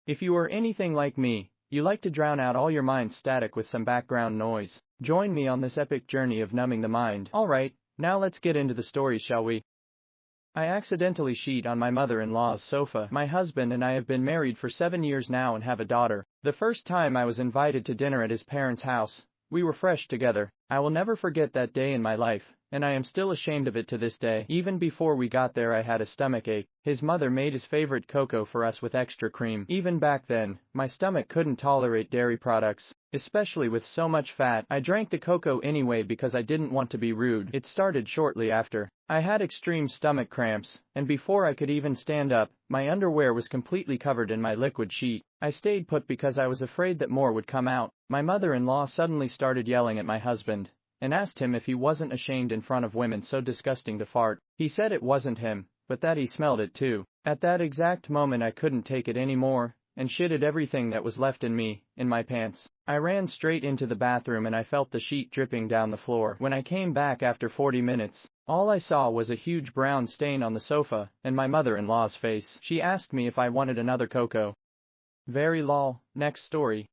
If you are anything like me, you like to drown out all your mind's static with some background noise. Join me on this epic journey of numbing the mind. Alright, now let's get into the stories, shall we? I accidentally cheat on my mother-in-law's sofa. My husband and I have been married for 7 years now and have a daughter. The first time I was invited to dinner at his parents' house, we were fresh together. I will never forget that day in my life, and I am still ashamed of it to this day. Even before we got there I had a stomachache. His mother made his favorite cocoa for us with extra cream. Even back then, my stomach couldn't tolerate dairy products, especially with so much fat. I drank the cocoa anyway because I didn't want to be rude. It started shortly after. I had extreme stomach cramps, and before I could even stand up, my underwear was completely covered in my liquid sheet. I stayed put because I was afraid that more would come out. My mother-in-law suddenly started yelling at my husband, and asked him if he wasn't ashamed in front of women so disgusting to fart. He said it wasn't him, but that he smelled it too. At that exact moment I couldn't take it anymore, and shitted everything that was left in me, in my pants. I ran straight into the bathroom and I felt the sheet dripping down the floor. When I came back after 40 minutes, all I saw was a huge brown stain on the sofa, and my mother-in-law's face. She asked me if I wanted another cocoa. Very lol. Next story.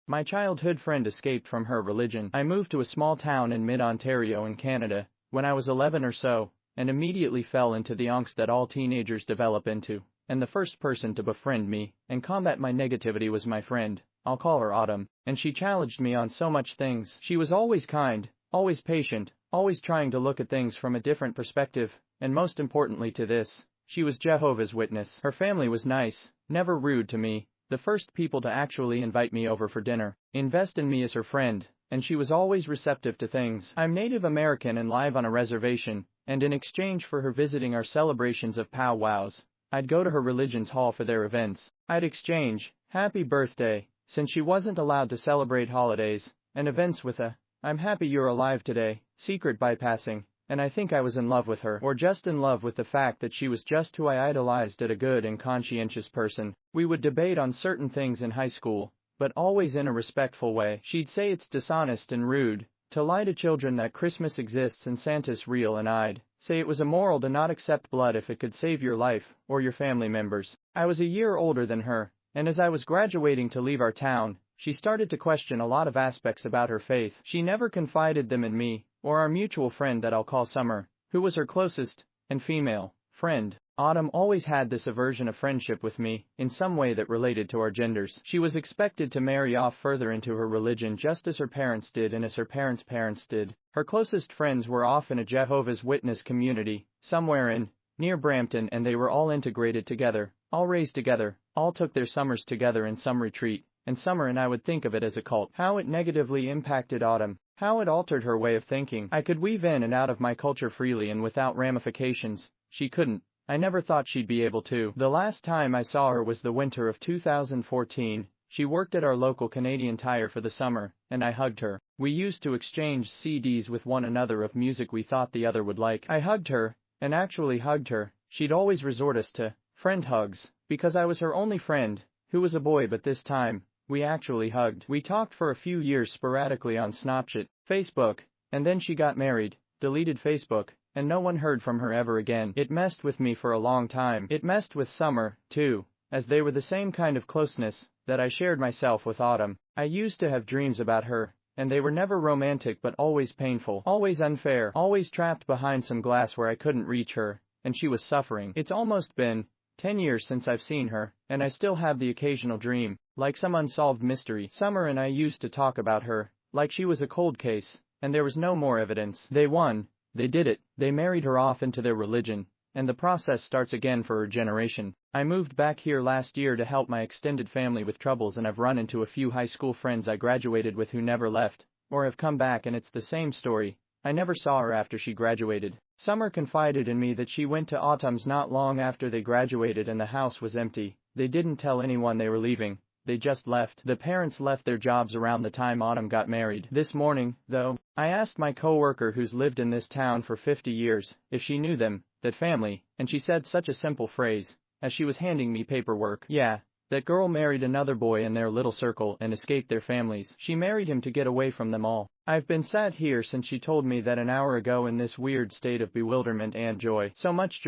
My childhood friend escaped from her religion. I moved to a small town in mid-Ontario in Canada, when I was 11 or so, and immediately fell into the angst that all teenagers develop into. And the first person to befriend me and combat my negativity was my friend. I'll call her Autumn, and she challenged me on so much things. She was always kind, always patient, always trying to look at things from a different perspective, and most importantly to this, she was Jehovah's Witness. Her family was nice, never rude to me, the first people to actually invite me over for dinner, invest in me as her friend, and she was always receptive to things. I'm Native American and live on a reservation, and in exchange for her visiting our celebrations of powwows, I'd go to her religion's hall for their events. I'd exchange, happy birthday, since she wasn't allowed to celebrate holidays, and events with a, I'm happy you're alive today, secret bypassing, and I think I was in love with her, or just in love with the fact that she was just who I idolized as a good and conscientious person. We would debate on certain things in high school, but always in a respectful way. She'd say it's dishonest and rude to lie to children that Christmas exists and Santa's real, and I'd say it was immoral to not accept blood if it could save your life, or your family members. I was a year older than her, and as I was graduating to leave our town, she started to question a lot of aspects about her faith. She never confided them in me, or our mutual friend that I'll call Summer, who was her closest, and female, friend. Autumn always had this aversion of friendship with me, in some way that related to our genders. She was expected to marry off further into her religion just as her parents did and as her parents' parents did. Her closest friends were off in a Jehovah's Witness community, somewhere in, near Brampton, and they were all integrated together, all raised together, all took their summers together in some retreat, and Summer and I would think of it as a cult. How it negatively impacted Autumn, how it altered her way of thinking. I could weave in and out of my culture freely and without ramifications. She couldn't. I never thought she'd be able to. The last time I saw her was the winter of 2014. She worked at our local Canadian Tire for the summer, and I hugged her. We used to exchange CDs with one another of music we thought the other would like. I hugged her, and actually hugged her. She'd always resort us to friend hugs, because I was her only friend, who was a boy, but this time, we actually hugged. We talked for a few years sporadically on Snapchat, Facebook, and then she got married, deleted Facebook, and no one heard from her ever again. It messed with me for a long time. It messed with Summer, too, as they were the same kind of closeness that I shared myself with Autumn. I used to have dreams about her, and they were never romantic but always painful, always unfair, always trapped behind some glass where I couldn't reach her, and she was suffering. It's almost been 10 years since I've seen her, and I still have the occasional dream, like some unsolved mystery. Summer and I used to talk about her, like she was a cold case, and there was no more evidence. They won. They did it. They married her off into their religion, and the process starts again for her generation. I moved back here last year to help my extended family with troubles, and I've run into a few high school friends I graduated with who never left, or have come back, and it's the same story. I never saw her after she graduated. Summer confided in me that she went to Autumn's not long after they graduated and the house was empty. They didn't tell anyone they were leaving. They just left. The parents left their jobs around the time Autumn got married. This morning, though, I asked my coworker who's lived in this town for 50 years if she knew them, that family, and she said such a simple phrase, as she was handing me paperwork. Yeah, that girl married another boy in their little circle and escaped their families. She married him to get away from them all. I've been sat here since she told me that an hour ago in this weird state of bewilderment and joy. So much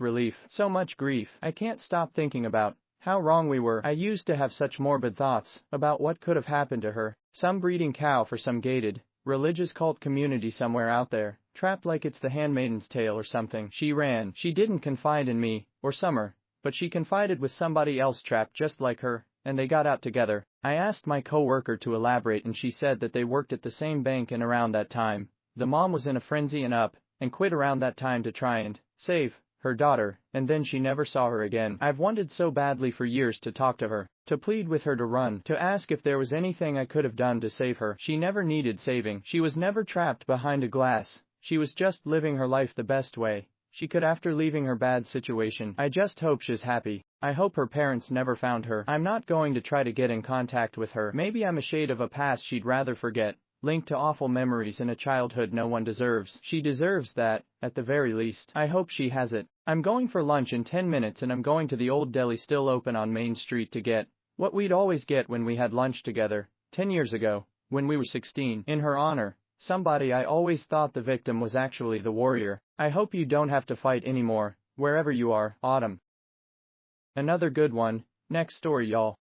relief, so much grief. I can't stop thinking about How wrong we were. I used to have such morbid thoughts about what could have happened to her. Some breeding cow for some gated, religious cult community somewhere out there, trapped like it's the Handmaid's Tale or something. She ran. She didn't confide in me, or Summer, but she confided with somebody else trapped just like her, and they got out together. I asked my co-worker to elaborate and she said that they worked at the same bank and around that time, the mom was in a frenzy and quit around that time to try and save her daughter, and then she never saw her again. I've wanted so badly for years to talk to her, to plead with her to run, to ask if there was anything I could have done to save her. She never needed saving. She was never trapped behind a glass. She was just living her life the best way she could after leaving her bad situation. I just hope she's happy. I hope her parents never found her. I'm not going to try to get in contact with her. Maybe I'm a shade of a past she'd rather forget, linked to awful memories in a childhood no one deserves. She deserves that, at the very least. I hope she has it. I'm going for lunch in 10 minutes and I'm going to the old deli still open on Main Street to get what we'd always get when we had lunch together, 10 years ago, when we were 16, in her honor. Somebody I always thought the victim was actually the warrior. I hope you don't have to fight anymore, wherever you are. Autumn. Another good one. Next story, y'all.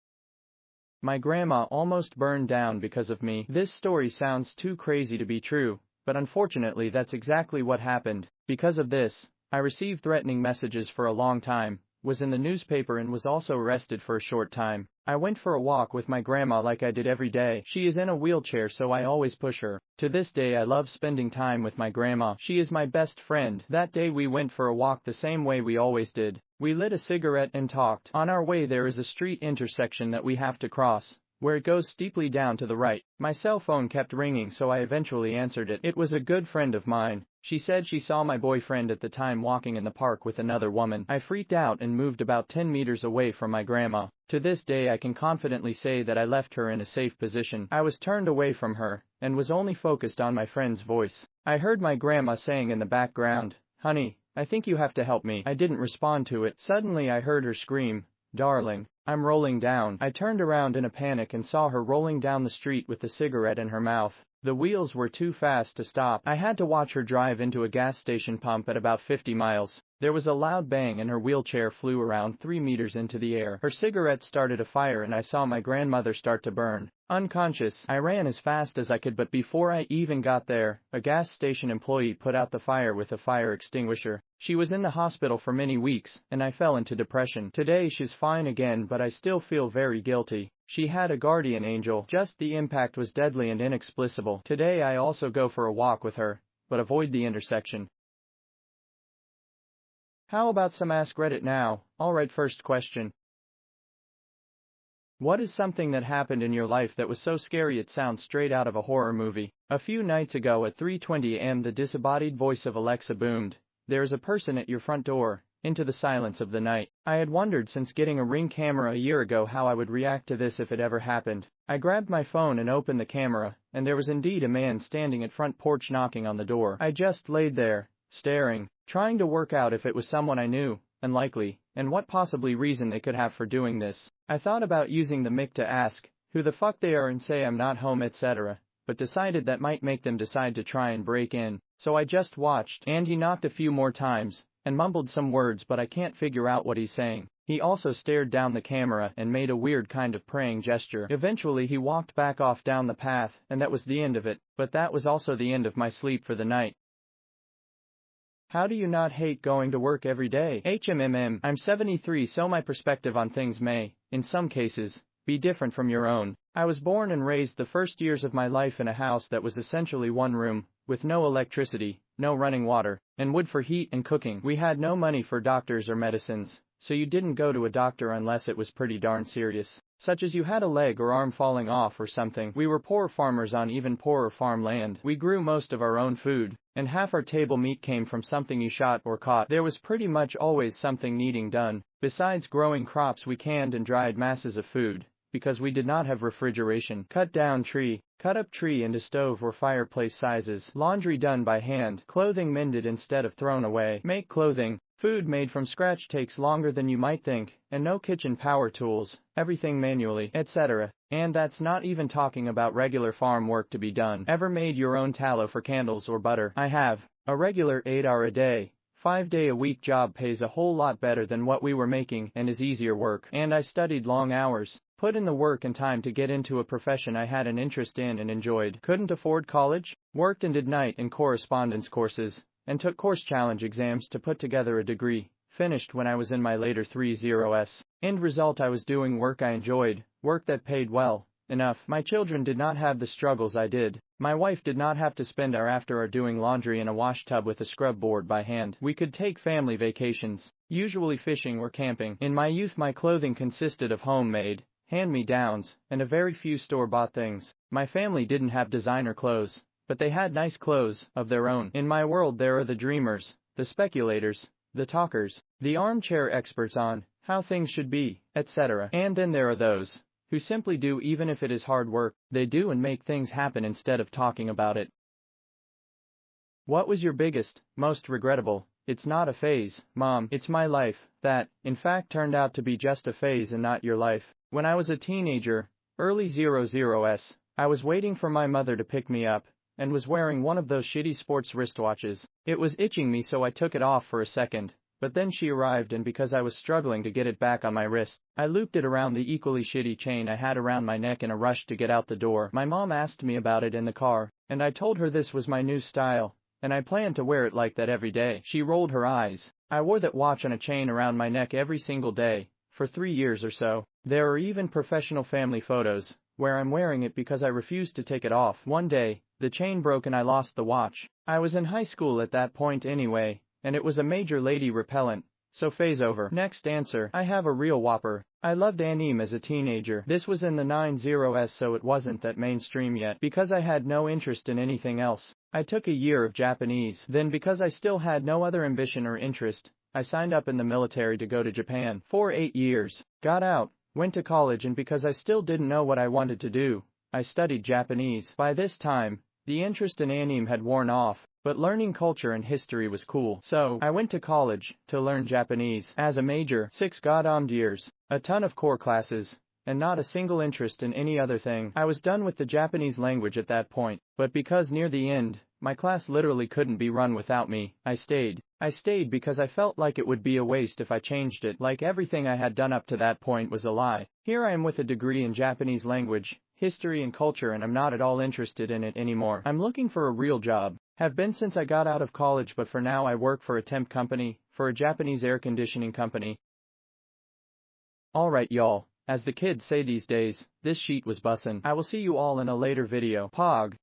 My grandma almost burned down because of me. This story sounds too crazy to be true, but unfortunately that's exactly what happened. Because of this, I received threatening messages for a long time, was in the newspaper and was also arrested for a short time. I went for a walk with my grandma like I did every day. She is in a wheelchair so I always push her. To this day I love spending time with my grandma. She is my best friend. That day we went for a walk the same way we always did. We lit a cigarette and talked. On our way there is a street intersection that we have to cross, where it goes steeply down to the right. My cell phone kept ringing so I eventually answered it. It was a good friend of mine. She said she saw my boyfriend at the time walking in the park with another woman. I freaked out and moved about 10 meters away from my grandma. To this day I can confidently say that I left her in a safe position. I was turned away from her, and was only focused on my friend's voice. I heard my grandma saying in the background, "Honey, I think you have to help me." I didn't respond to it. Suddenly I heard her scream, "Darling, I'm rolling down." I turned around in a panic and saw her rolling down the street with the cigarette in her mouth. The wheels were too fast to stop. I had to watch her drive into a gas station pump at about 50 miles. There was a loud bang and her wheelchair flew around 3 meters into the air. Her cigarette started a fire and I saw my grandmother start to burn. Unconscious, I ran as fast as I could, but before I even got there, a gas station employee put out the fire with a fire extinguisher. She was in the hospital for many weeks, and I fell into depression. Today she's fine again, but I still feel very guilty. She had a guardian angel. Just the impact was deadly and inexplicable. Today I also go for a walk with her, but avoid the intersection. How about some Ask Reddit now? Alright, first question. What is something that happened in your life that was so scary it sounds straight out of a horror movie? A few nights ago at 3:20 a.m. the disembodied voice of Alexa boomed, "There is a person at your front door," into the silence of the night. I had wondered since getting a Ring camera a year ago how I would react to this if it ever happened. I grabbed my phone and opened the camera, and there was indeed a man standing at front porch knocking on the door. I just laid there, staring, trying to work out if it was someone I knew, unlikely, and what possibly reason they could have for doing this. I thought about using the mic to ask who the fuck they are and say I'm not home, etc., but decided that might make them decide to try and break in, so I just watched. And he knocked a few more times, and mumbled some words but I can't figure out what he's saying. He also stared down the camera and made a weird kind of praying gesture. Eventually he walked back off down the path, and that was the end of it, but that was also the end of my sleep for the night. How do you not hate going to work every day? I'm 73, so my perspective on things may, in some cases, be different from your own. I was born and raised the first years of my life in a house that was essentially one room, with no electricity, no running water, and wood for heat and cooking. We had no money for doctors or medicines, so you didn't go to a doctor unless it was pretty darn serious, such as you had a leg or arm falling off or something. We were poor farmers on even poorer farmland. We grew most of our own food, and half our table meat came from something you shot or caught. There was pretty much always something needing done. Besides growing crops, we canned and dried masses of food, because we did not have refrigeration. Cut up tree into stove or fireplace sizes. Laundry done by hand. Clothing mended instead of thrown away. Make clothing. Food made from scratch takes longer than you might think, and no kitchen power tools, everything manually, etc. And that's not even talking about regular farm work to be done. Ever made your own tallow for candles or butter? I have. A regular 8-hour a day, 5-day-a-week job pays a whole lot better than what we were making and is easier work. And I studied long hours, put in the work and time to get into a profession I had an interest in and enjoyed. Couldn't afford college, worked and did night and correspondence courses, and took course challenge exams to put together a degree. Finished when I was in my later 30s. End result, I was doing work I enjoyed, work that paid well enough. My children did not have the struggles I did. My wife did not have to spend our after hour doing laundry in a wash tub with a scrub board by hand. We could take family vacations, usually fishing or camping. In my youth, my clothing consisted of homemade, hand-me-downs, and a very few store-bought things. My family didn't have designer clothes, but they had nice clothes of their own. In my world there are the dreamers, the speculators, the talkers, the armchair experts on how things should be, etc. And then there are those who simply do, even if it is hard work. They do and make things happen instead of talking about it. What was your biggest, most regrettable? It's not a phase, Mom, it's my life, that, in fact, turned out to be just a phase and not your life. When I was a teenager, early 00s, I was waiting for my mother to pick me up, and was wearing one of those shitty sports wristwatches. It was itching me, so I took it off for a second. But then she arrived, and because I was struggling to get it back on my wrist, I looped it around the equally shitty chain I had around my neck in a rush to get out the door. My mom asked me about it in the car, and I told her this was my new style, and I planned to wear it like that every day. She rolled her eyes. I wore that watch on a chain around my neck every single day, for 3 years or so. There are even professional family photos where I'm wearing it because I refused to take it off. One day, the chain broke and I lost the watch. I was in high school at that point anyway, and it was a major lady repellent, so phase over. Next answer. I have a real whopper. I loved anime as a teenager. This was in the 90s, so it wasn't that mainstream yet. Because I had no interest in anything else, I took a year of Japanese. Then because I still had no other ambition or interest, I signed up in the military to go to Japan for 8 years. Got out, went to college, and because I still didn't know what I wanted to do, I studied Japanese. By this time, the interest in anime had worn off, but learning culture and history was cool. So, I went to college to learn Japanese as a major. 6 goddamned years, a ton of core classes, and not a single interest in any other thing. I was done with the Japanese language at that point, but because near the end, my class literally couldn't be run without me, I stayed. I stayed because I felt like it would be a waste if I changed it, like everything I had done up to that point was a lie. Here I am with a degree in Japanese language, history and culture, and I'm not at all interested in it anymore. I'm looking for a real job. Have been since I got out of college, but for now I work for a temp company, for a Japanese air conditioning company. Alright y'all, as the kids say these days, this sheet was bussin'. I will see you all in a later video. Pog.